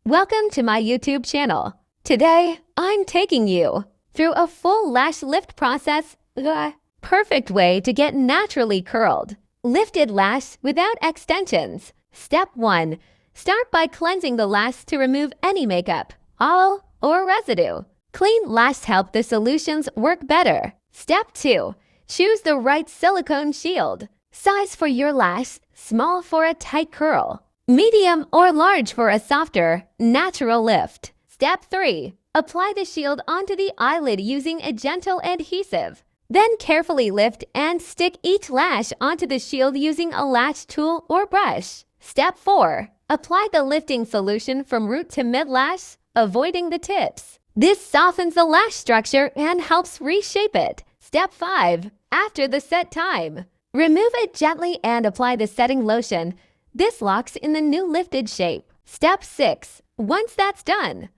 Welcome to my YouTube channel. Today, I'm taking you through a full lash lift process, the perfect way to get naturally curled. Lifted lash without extensions. Step 1. Start by cleansing the lash to remove any makeup, oil, or residue. Clean lash help the solutions work better. Step 2. Choose the right silicone shield. Size for your lash, small for a tight curl. Medium or large for a softer, natural lift. Step 3. Apply the shield onto the eyelid using a gentle adhesive. Then carefully lift and stick each lash onto the shield using a lash tool or brush. Step 4. Apply the lifting solution from root to mid-lash, avoiding the tips. This softens the lash structure and helps reshape it. Step 5. After the set time, remove it gently and apply the setting lotion. This locks in the new lifted shape. Step 6. Once that's done,